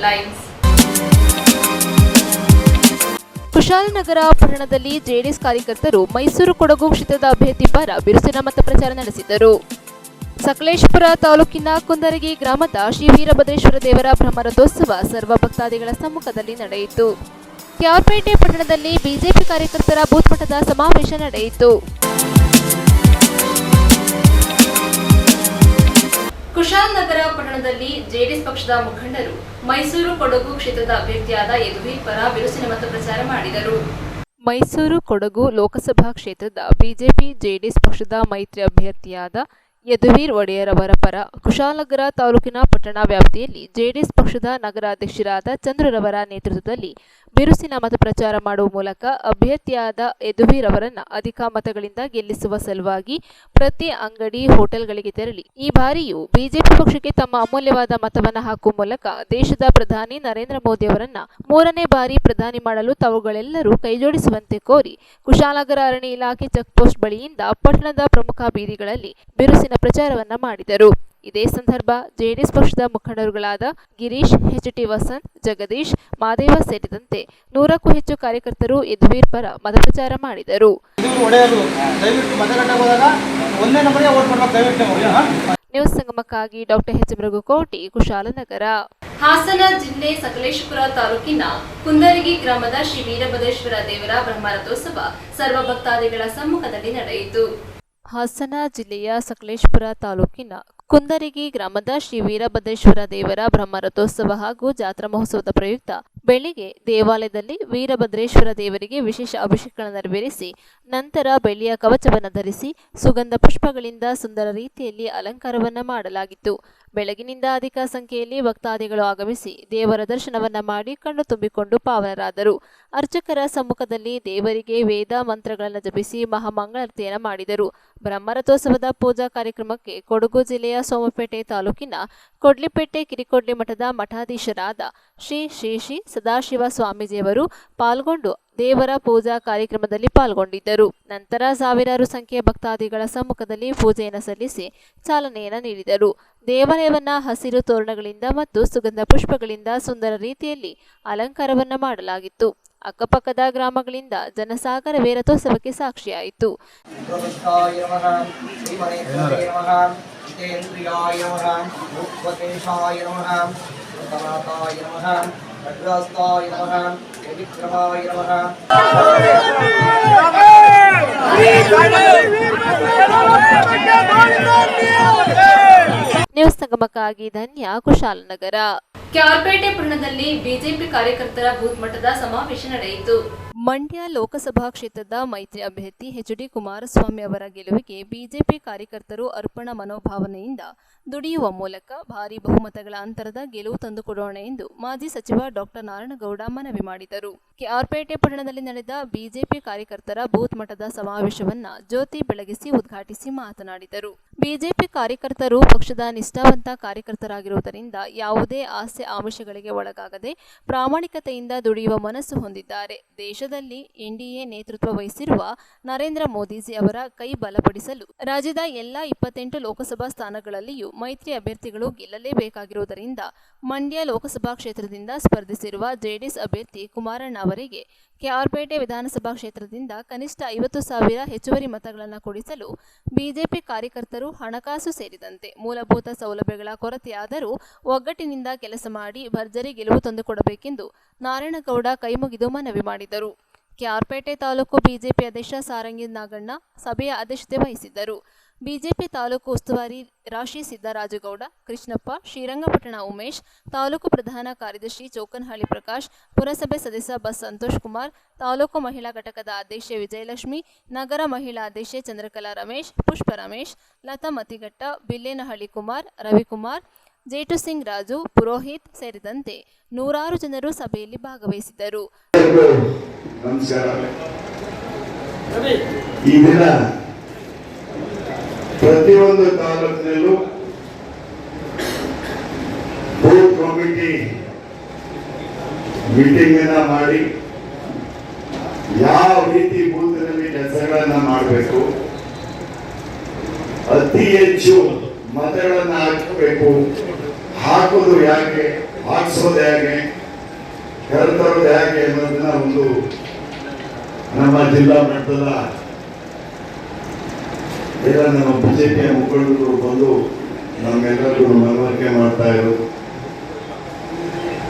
Headlines. Kushalnagar ಪಟ್ಟಣದಲ್ಲಿ JDS ಕಾರ್ಯಕರ್ತರು ಮೈಸೂರು ಕೊಡಗು ಕ್ಷೇತ್ರದ ಅಭ್ಯರ್ಥಿ ಪರ ಬಿರುಸಿನ ಮತ ಪ್ರಚಾರ ನಡೆಸಿದರು. ಸಕಲೇಶಪುರ ತಾಲೂಕಿನ ಕುಂದರಗಿ ಗ್ರಾಮದ ಶ್ರೀ ವೀರಭದ್ರೇಶ್ವರ ದೇವರ ಬ್ರಹ್ಮರಥೋತ್ಸವ ಸರ್ವ ಭಕ್ತಾದಿಗಳ ಸಮ್ಮುಖದಲ್ಲಿ ನಡೆಯಿತು. ಕ್ಯಾರ್ಪೇಟೆ ಪಟ್ಟಣದಲ್ಲಿ ಬಿಜೆಪಿ ಕಾರ್ಯಕರ್ತರ ಬೂತ್ ಮಟ್ಟದ ಸಮಾವೇಶ ನಡೆಯಿತು. ಕುಶಾಲನಗರ ಪಟ್ಟಣದಲ್ಲಿ ಜೆಡಿಎಸ್ ಪಕ್ಷದ ಮುಖಂಡರು ಮೈಸೂರು ಕೊಡಗು ಕ್ಷೇತ್ರದ ಅಭ್ಯರ್ಥಿಯಾದ ಯದುವೀರ್ ಪರ ಬಿರುಸಿನ ಮತ ಪ್ರಚಾರ ಮಾಡಿದರು. ಮೈಸೂರು ಕೊಡಗು ಲೋಕಸಭಾ ಕ್ಷೇತ್ರದ ಬಿಜೆಪಿ ಜೆಡಿಎಸ್ ಪಕ್ಷದ ಮೈತ್ರಿ ಅಭ್ಯರ್ಥಿಯಾದ ಯದುವೀರ್ ಒಡೆಯರ್ ಅವರ ಪರ ಕುಶಾಲನಗರ ತಾಲೂಕಿನ ಪಟ್ಟಣ ವ್ಯಾಪ್ತಿಯಲ್ಲಿ ಜೆಡಿಎಸ್ ಪಕ್ಷದ ನಗರಾಧ್ಯಕ್ಷರಾದ ಚಂದ್ರರವರ ನೇತೃತ್ವದಲ್ಲಿ ಬಿರುಸಿನ ಮತ ಪ್ರಚಾರ ಮಾಡುವ ಮೂಲಕ ಅಭ್ಯರ್ಥಿಯಾದ ಯದುವೀರ್ ಅವರನ್ನು ಅಧಿಕ ಮತಗಳಿಂದ ಗೆಲ್ಲಿಸುವ ಸಲುವಾಗಿ ಪ್ರತಿ ಅಂಗಡಿ ಹೋಟೆಲ್ಗಳಿಗೆ ತೆರಳಿ ಈ ಬಾರಿಯೂ ಬಿಜೆಪಿ ಪಕ್ಷಕ್ಕೆ ತಮ್ಮ ಅಮೂಲ್ಯವಾದ ಮತವನ್ನು ಹಾಕುವ ಮೂಲಕ ದೇಶದ ಪ್ರಧಾನಿ ನರೇಂದ್ರ ಮೋದಿ ಅವರನ್ನ 3ನೇ ಬಾರಿ ಪ್ರಧಾನಿ ಮಾಡಲು ತಾವುಗಳೆಲ್ಲರೂ ಕೈಜೋಡಿಸುವಂತೆ ಕೋರಿ ಕುಶಾಲನಗರ ಅರಣ್ಯ ಇಲಾಖೆ ಚೆಕ್ಪೋಸ್ಟ್ ಬಳಿಯಿಂದ ಪಟ್ಟಣದ ಪ್ರಮುಖ ಬೀದಿಗಳಲ್ಲಿ ಬಿರುಸಿನ ಪ್ರಚಾರವನ್ನ ಮಾಡಿದರು. ಇದೇ ಸಂದರ್ಭ ಜೆಡಿಎಸ್ ಪಕ್ಷದ ಮುಖಂಡರುಗಳಾದ ಗಿರೀಶ್, ಎಚ್.ಟಿ. ವಸಂತ್, ಜಗದೀಶ್, ಮಾದೇವ ಸೇರಿದಂತೆ 100ಕ್ಕೂ ಹೆಚ್ಚು ಕಾರ್ಯಕರ್ತರು ಯದುವೀರ್ ಪರ ಮತಪ್ರಚಾರ ಮಾಡಿದರು. ನ್ಯೂಸ್ ಸಂಗಮಕ್ಕಾಗಿ ಡಾಕ್ಟರ್ ಎಚ್. ಮೃಗುಕೋಟಿ, ಕುಶಾಲನಗರ. ಹಾಸನ ಜಿಲ್ಲೆ ಸಕಲೇಶಪುರ ತಾಲೂಕಿನ ಕುಂದರಗಿ ಗ್ರಾಮದ ಶ್ರೀ ವೀರಭದ್ರೇಶ್ವರ ದೇವರ ಬ್ರಹ್ಮರಥೋತ್ಸವ ಸರ್ವ ಭಕ್ತಾದಿಗಳ ಸಮ್ಮುಖದಲ್ಲಿ ನಡೆಯಿತು. ಹಾಸನ ಜಿಲ್ಲೆಯ ಸಕಲೇಶಪುರ ತಾಲೂಕಿನ ಕುಂದರಗಿ ಗ್ರಾಮದ ಶ್ರೀ ವೀರಭದ್ರೇಶ್ವರ ದೇವರ ಬ್ರಹ್ಮರಥೋತ್ಸವ ಹಾಗೂ ಜಾತ್ರಾ ಮಹೋತ್ಸವದ ಪ್ರಯುಕ್ತ ಬೆಳಿಗ್ಗೆ ದೇವಾಲಯದಲ್ಲಿ ವೀರಭದ್ರೇಶ್ವರ ದೇವರಿಗೆ ವಿಶೇಷ ಅಭಿಷೇಕ ನೆರವೇರಿಸಿ ನಂತರ ಬೆಳ್ಳಿಯ ಕವಚವನ್ನು ಧರಿಸಿ ಸುಗಂಧ ಪುಷ್ಪಗಳಿಂದ ಸುಂದರ ರೀತಿಯಲ್ಲಿ ಅಲಂಕಾರವನ್ನ ಮಾಡಲಾಗಿತ್ತು. ಬೆಳಗಿನಿಂದ ಅಧಿಕ ಸಂಖ್ಯೆಯಲ್ಲಿ ಭಕ್ತಾದಿಗಳು ಆಗಮಿಸಿ ದೇವರ ದರ್ಶನವನ್ನ ಮಾಡಿ ಕಣ್ಣು ತುಂಬಿಕೊಂಡು ಪಾವನರಾದರು. ಅರ್ಚಕರ ಸಮ್ಮುಖದಲ್ಲಿ ದೇವರಿಗೆ ವೇದ ಮಂತ್ರಗಳನ್ನು ಜಪಿಸಿ ಮಹಾಮಂಗಳಾರತಿಯನ್ನು ಮಾಡಿದರು. ಬ್ರಹ್ಮರಥೋತ್ಸವದ ಪೂಜಾ ಕಾರ್ಯಕ್ರಮಕ್ಕೆ ಕೊಡಗು ಜಿಲ್ಲೆಯ ಸೋಮಪೇಟೆ ತಾಲೂಕಿನ ಕೊಡ್ಲಿಪೇಟೆ ಕಿರಿಕೊಡ್ಲಿ ಮಠದ ಮಠಾಧೀಶರಾದ ಶ್ರೀ ಶ್ರೀ ಶ್ರೀ ಸದಾಶಿವ ಸ್ವಾಮೀಜಿಯವರು ಪಾಲ್ಗೊಂಡು ದೇವರ ಪೂಜಾ ಕಾರ್ಯಕ್ರಮದಲ್ಲಿ ಪಾಲ್ಗೊಂಡಿದ್ದರು. ನಂತರ ಸಾವಿರಾರು ಸಂಖ್ಯೆಯ ಭಕ್ತಾದಿಗಳ ಸಮ್ಮುಖದಲ್ಲಿ ಪೂಜೆಯನ್ನು ಸಲ್ಲಿಸಿ ಚಾಲನೆಯನ್ನು ನೀಡಿದರು. ದೇವಾಲಯವನ್ನ ಹಸಿರು ತೋರಣಗಳಿಂದ ಮತ್ತು ಸುಗಂಧ ಪುಷ್ಪಗಳಿಂದ ಸುಂದರ ರೀತಿಯಲ್ಲಿ ಅಲಂಕಾರವನ್ನ ಮಾಡಲಾಗಿತ್ತು. ಅಕ್ಕಪಕ್ಕದ ಗ್ರಾಮಗಳಿಂದ ಜನಸಾಗರವೇ ರಥೋತ್ಸವಕ್ಕೆ ಸಾಕ್ಷಿಯಾಯಿತು. ನ್ಯೂಸ್ ಸಂಗಮಕ್ಕಾಗಿ ಧನ್ಯ, ಕುಶಾಲನಗರ. ಕ್ಯಾರ್ಪೇಟೆ ಪಟ್ಟಣದಲ್ಲಿ ಬಿಜೆಪಿ ಕಾರ್ಯಕರ್ತರ ಬೂತ್ ಮಟ್ಟದ ಸಮಾವೇಶ ನಡೆಯಿತು. ಮಂಡ್ಯ ಲೋಕಸಭಾ ಕ್ಷೇತ್ರದ ಮೈತ್ರಿ ಅಭ್ಯರ್ಥಿ ಎಚ್.ಡಿ. ಕುಮಾರಸ್ವಾಮಿ ಅವರ ಗೆಲುವಿಗೆ ಬಿಜೆಪಿ ಕಾರ್ಯಕರ್ತರು ಅರ್ಪಣಾ ಮನೋಭಾವನೆಯಿಂದ ದುಡಿಯುವ ಮೂಲಕ ಭಾರೀ ಬಹುಮತಗಳ ಅಂತರದ ಗೆಲುವು ತಂದುಕೊಡೋಣ ಎಂದು ಮಾಜಿ ಸಚಿವ ಡಾಕ್ಟರ್ ನಾರಾಯಣಗೌಡ ಮನವಿ ಮಾಡಿದರು. ಕ್ಯಾರ್ಪೇಟೆ ಪಟ್ಟಣದಲ್ಲಿ ನಡೆದ ಬಿಜೆಪಿ ಕಾರ್ಯಕರ್ತರ ಬೂತ್ ಮಟ್ಟದ ಸಮಾವೇಶವನ್ನ ಜ್ಯೋತಿ ಬೆಳಗಿಸಿ ಉದ್ಘಾಟಿಸಿ ಮಾತನಾಡಿದರು. ಬಿಜೆಪಿ ಕಾರ್ಯಕರ್ತರು ಪಕ್ಷದ ನಿಷ್ಠಾವಂತ ಕಾರ್ಯಕರ್ತರಾಗಿರುವುದರಿಂದ ಯಾವುದೇ ಆಸೆ ಆಮಿಷಗಳಿಗೆ ಒಳಗಾಗದೆ ಪ್ರಾಮಾಣಿಕತೆಯಿಂದ ದುಡಿಯುವ ಮನಸ್ಸು ಹೊಂದಿದ್ದಾರೆ. ದೇಶದಲ್ಲಿ ಎನ್ಡಿಎ ನೇತೃತ್ವ ವಹಿಸಿರುವ ನರೇಂದ್ರ ಮೋದಿಜಿ ಅವರ ಕೈ ಬಲಪಡಿಸಲು ರಾಜ್ಯದ ಎಲ್ಲ 28 ಲೋಕಸಭಾ ಸ್ಥಾನಗಳಲ್ಲಿಯೂ ಮೈತ್ರಿ ಅಭ್ಯರ್ಥಿಗಳು ಗೆಲ್ಲಲೇಬೇಕಾಗಿರುವುದರಿಂದ ಮಂಡ್ಯ ಲೋಕಸಭಾ ಕ್ಷೇತ್ರದಿಂದ ಸ್ಪರ್ಧಿಸಿರುವ ಜೆಡಿಎಸ್ ಅಭ್ಯರ್ಥಿ ಕುಮಾರಣ್ಣ ಅವರಿಗೆ ಕ್ಯಾರ್ಪೇಟೆ ವಿಧಾನಸಭಾ ಕ್ಷೇತ್ರದಿಂದ ಕನಿಷ್ಠ 50,000 ಹೆಚ್ಚುವರಿ ಮತಗಳನ್ನು ಕೊಡಿಸಲು ಬಿಜೆಪಿ ಕಾರ್ಯಕರ್ತರು ಹಣಕಾಸು ಸೇರಿದಂತೆ ಮೂಲಭೂತ ಸೌಲಭ್ಯಗಳ ಕೊರತೆಯಾದರೂ ಒಗ್ಗಟ್ಟಿನಿಂದ ಕೆಲಸ ಮಾಡಿ ಭರ್ಜರಿ ಗೆಲುವು ತಂದುಕೊಡಬೇಕೆಂದು ನಾರಾಯಣಗೌಡ ಕೈಮುಗಿದು ಮನವಿ ಮಾಡಿದರು. ಕ್ಯಾರ್ಪೇಟೆ ತಾಲೂಕು ಬಿಜೆಪಿ ಅಧ್ಯಕ್ಷ ಸಾರಂಗಿ ನಾಗಣ್ಣ ಸಭೆಯ ಅಧ್ಯಕ್ಷತೆ ವಹಿಸಿದ್ದರು. ಬಿಜೆಪಿ ತಾಲೂಕು ಉಸ್ತುವಾರಿ ರಾಶಿ ಸಿದ್ದರಾಜುಗೌಡ, ಕೃಷ್ಣಪ್ಪ, ಶ್ರೀರಂಗಪಟ್ಟಣ ಉಮೇಶ್, ತಾಲೂಕು ಪ್ರಧಾನ ಕಾರ್ಯದರ್ಶಿ ಚೌಕನಹಳ್ಳಿ ಪ್ರಕಾಶ್, ಪುರಸಭೆ ಸದಸ್ಯ ಬಸ್ ಸಂತೋಷ್ ಕುಮಾರ್, ತಾಲೂಕು ಮಹಿಳಾ ಘಟಕದ ಅಧ್ಯಕ್ಷೆ ವಿಜಯಲಕ್ಷ್ಮಿ, ನಗರ ಮಹಿಳಾ ಅಧ್ಯಕ್ಷೆ ಚಂದ್ರಕಲಾ ರಮೇಶ್, ಪುಷ್ಪ ರಮೇಶ್, ಲತಾ ಮತಿಘಟ್ಟ, ಬಿಲ್ಲೇನಹಳ್ಳಿ ಕುಮಾರ್, ರವಿಕುಮಾರ್, ಜೇಟು ಸಿಂಗ್ ರಾಜು, ಪುರೋಹಿತ್ ಸೇರಿದಂತೆ ನೂರಾರು ಜನರು ಸಭೆಯಲ್ಲಿ ಭಾಗವಹಿಸಿದ್ದರು. ಪ್ರತಿಯೊಂದು ತಾಲೂಕಿನಲ್ಲೂ ಬೂತ್ ಕಮಿಟಿ ಮೀಟಿಂಗ್ ಅನ್ನ ಮಾಡಿ ಯಾವ ರೀತಿ ಬೂತ್ನಲ್ಲಿ ಕೆಲಸಗಳನ್ನ ಮಾಡಬೇಕು, ಅತಿ ಹೆಚ್ಚು ಮತಗಳನ್ನ ಹಾಕಬೇಕು, ಹಾಕೋದು ಯಾಕೆ, ಹಾಕ್ಸೋದು ಹೇಗೆ, ಕರೆತರೋದು ಹೇಗೆ ಅನ್ನೋದನ್ನ ಒಂದು ನಮ್ಮ ಜಿಲ್ಲಾ ಮಟ್ಟದ ಎಲ್ಲ ನಮ್ಮ ಬಿಜೆಪಿಯ ಮುಖಂಡರು ಬಂದು ನಮ್ಮೆಲ್ಲರಿಗೂ ಮನವರಿಕೆ ಮಾಡ್ತಾ ಇರೋದು.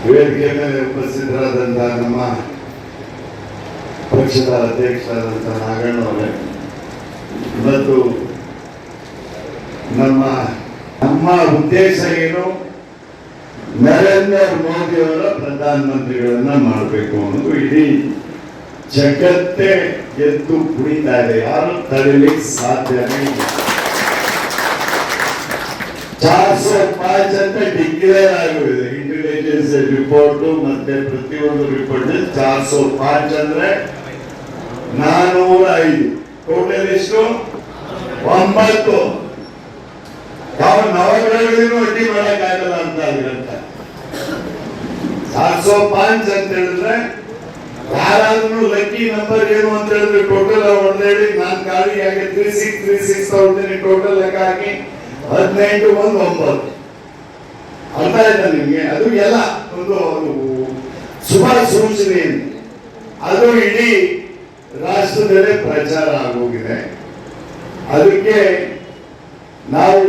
ವೇದಿಕೆ ಮೇಲೆ ಉಪಸ್ಥಿತರಾದಂಥ ನಮ್ಮ ಪಕ್ಷದ ಅಧ್ಯಕ್ಷರಾದಂಥ ನಾಗಣ್ಣವರೇ ಮತ್ತು ನಮ್ಮ ಉದ್ದೇಶ ಏನು, ನರೇಂದ್ರ ಮೋದಿ ಅವರ ಪ್ರಧಾನಮಂತ್ರಿಗಳನ್ನ ಮಾಡಬೇಕು ಅನ್ನೋದು ಇಡೀ ಜಗತ್ತೇ ಎದ್ದು ಕುಣಿತಾ ಇದೆ. ಯಾರು ತಡೆಯಲಿಕ್ಕೆ ಸಾಧ್ಯನೇ ಇಲ್ಲ. 405 ಅಂತ ಡಿಕ್ಲೇರ್ ಆಗಿದೆ ಇಂಟೆಲಿಜೆನ್ಸ್ ರಿಪೋರ್ಟ್ ಮತ್ತೆ ಪ್ರತಿಯೊಂದು ರಿಪೋರ್ಟ್ 405 ಅಂದ್ರೆ 405. ಟೋಟಲ್ ಎಷ್ಟು? 9. ಯಾವ ನವಗ್ರಹಗಳಿಗೂ ಅಡ್ಡಿ ಮಾಡಕ್ಕಾಗಲ್ಲ ಅಂತ ಅದ್ರಂತ 405 ಅಂತ ಹೇಳಿದ್ರೆ ಯಾರಾದ್ರೂ ಲಕ್ಕಿ ನಂಬರ್ ಏನು ಅಂತ ಹೇಳಿದ್ರೆ ಟೋಟಲ್ ಹೊಡೆದೇಳಿ ನಾನು ಖಾಲಿಯಾಗಿ 3636 ತಗೊಳ್ತೀನಿ. ಟೋಟಲ್ ಲೆಕ್ಕ ಹಾಕಿ 18 1 9 ಅರ್ಥ ಆಯ್ತಾ ನಿಮ್ಗೆ? ಅದು ಎಲ್ಲ ಒಂದು ಶುಭ ಸೂಚನೆ. ಅದು ಇಡೀ ರಾಷ್ಟ್ರದಲ್ಲೇ ಪ್ರಚಾರ ಆಗೋಗಿದೆ. ಅದಕ್ಕೆ ನಾವು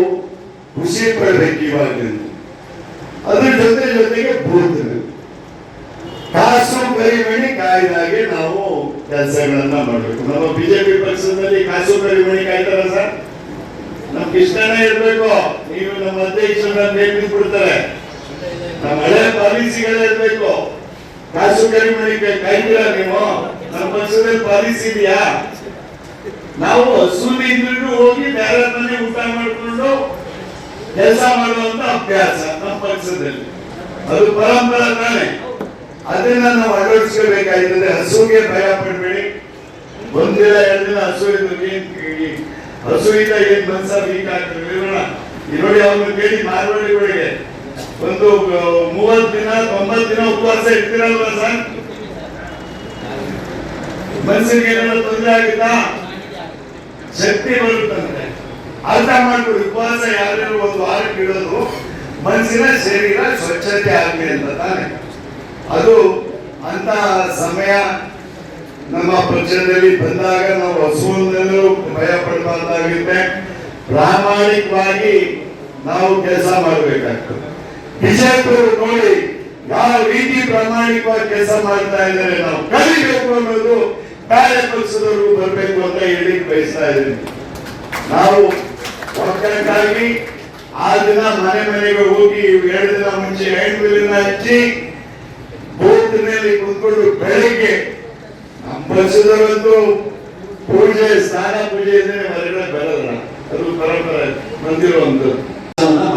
ಖುಷಿ ಪಡ್ಬೇಕು. ಇವಾಗ ಅದ್ರ ಜೊತೆಗೆ ಬೂತ್ ಕಾಸು ಕರಿಮಣಿ ಕಾಯ್ದಾಗೆ ನಾವು ಕೆಲಸಗಳನ್ನ ಮಾಡಬೇಕು. ನಮ್ಮ ಬಿಜೆಪಿ ಪಕ್ಷದಲ್ಲಿ ಕಾಸು ಕರಿಮಣಿ ಕಾಯ್ತಾರ ಸರ್? ನಮ್ಗೆ ಇಷ್ಟನೇ ಇರ್ಬೇಕು. ನೀವು ನಮ್ಮ ಅಧ್ಯಕ್ಷರನ್ನ ನೇಮಿಸ್ಬಿಡ್ತಾರೆ. ನಮ್ಮ ಹಳೆ ಪಾಲಿಸಿಗಳೇ ಇರ್ಬೇಕು. ಕಾಸು ಕರಿಮಣಿ ಕಾಯ್ತೀರಾ ನೀವು? ನಮ್ಮ ಪಕ್ಷದಲ್ಲಿ ಪಾಲಿಸಿ ಇದೆಯಾ? ನಾವು ಹಸುವಿನ ಇದ್ರೂ ಹೋಗಿ ಬೇರೆ ಮನೆ ಊಟ ಮಾಡಿಕೊಂಡು ಕೆಲಸ ಮಾಡುವಂತ ಅಭ್ಯಾಸ ನಮ್ಮ ಪಕ್ಷದಲ್ಲಿ. ಅದು ಪರಂಪರೆ ತಾನೆ. ಅದನ್ನ ನಾವು ಅಳವಡಿಸ್ಕೋಬೇಕಾಗ್ತದೆ. ಹಸುಗೆ ಭಯ ಪಡಬೇಡಿ. ಒಂದಿನ 2 ದಿನ ಹಸುವಿಂದ ಏನ್ ಮನ್ಸ ವೀಕ್ ಆಗ್ತದೆ ನೋಡಿ. ಅವ್ರನ್ನ ಕೇಳಿ ಮಾರ್ವಾಡಿಗಳಿಗೆ ಒಂದು 30 ದಿನ 90 ದಿನ ಉಪವಾಸ ಇರ್ತೀರಲ್ವ ಸರ್? ಮನಸ್ಸಿಗೆ ಏನಾದ್ರು ತೊಂದರೆ ಆಗುತ್ತಾ? ಶಕ್ತಿ ಬರುತ್ತಂತೆ. ಅರ್ಥ ಮಾಡ್ಕೊಳ್ಳಿ. ಉಪವಾಸ ಯಾರು 1 ವಾರಕ್ಕೆ ಇಡೋದು ಮನಸ್ಸಿನ ಶರೀರ ಸ್ವಚ್ಛತೆ ಆಗಲಿ ಅಂತ ತಾನೆ. ಅದು ಅಂತ ಸಮಯ ನಮ್ಮ ಪಕ್ಷದಲ್ಲಿ ಬಂದಾಗ ನಾವು ಹಸುವಿನಲ್ಲೂ ಭಯ ಪಡಬಾರ್ದಾಗುತ್ತೆ. ಪ್ರಾಮಾಣಿಕವಾಗಿ ನಾವು ಕೆಲಸ ಮಾಡಬೇಕಾಗ್ತದೆ. ಬಿಜೆಪಿಯವರು ನೋಡಿ ಯಾವ ರೀತಿ ಪ್ರಾಮಾಣಿಕವಾಗಿ ಕೆಲಸ ಮಾಡ್ತಾ ಇದ್ದಾರೆ. ನಾವು ಕಲಿಬೇಕು ಅನ್ನೋದು ಬೇರೆ ಪಕ್ಷದವರು ಬರಬೇಕು ಅಂತ ಹೇಳಿ ಬಯಸ್ತಾ ಇದ್ದೀನಿ. ನಾವು ಒಕ್ಕಲಿಗಾಗಿ ಆ ದಿನ ಮನೆಗೆ ಹೋಗಿ 2 ದಿನ ಮುಂಚೆ ಹೆಣ್ಬಿಲಿನ ಹಚ್ಚಿ ಬೂತ್ನಲ್ಲಿ ಕುತ್ಕೊಂಡು ಬೆಳಿಗ್ಗೆ ನಮ್ಮ ಪಕ್ಷದವರಂತೂ ಪೂಜೆ ಸ್ನಾನ ಪೂಜೆ ಇದ್ರೆ ಹೊರಗಡೆ ಬರಲ್ಲ. ಅದು ಪರಂಪರೆ ಬಂದಿರುವಂತದ್ದು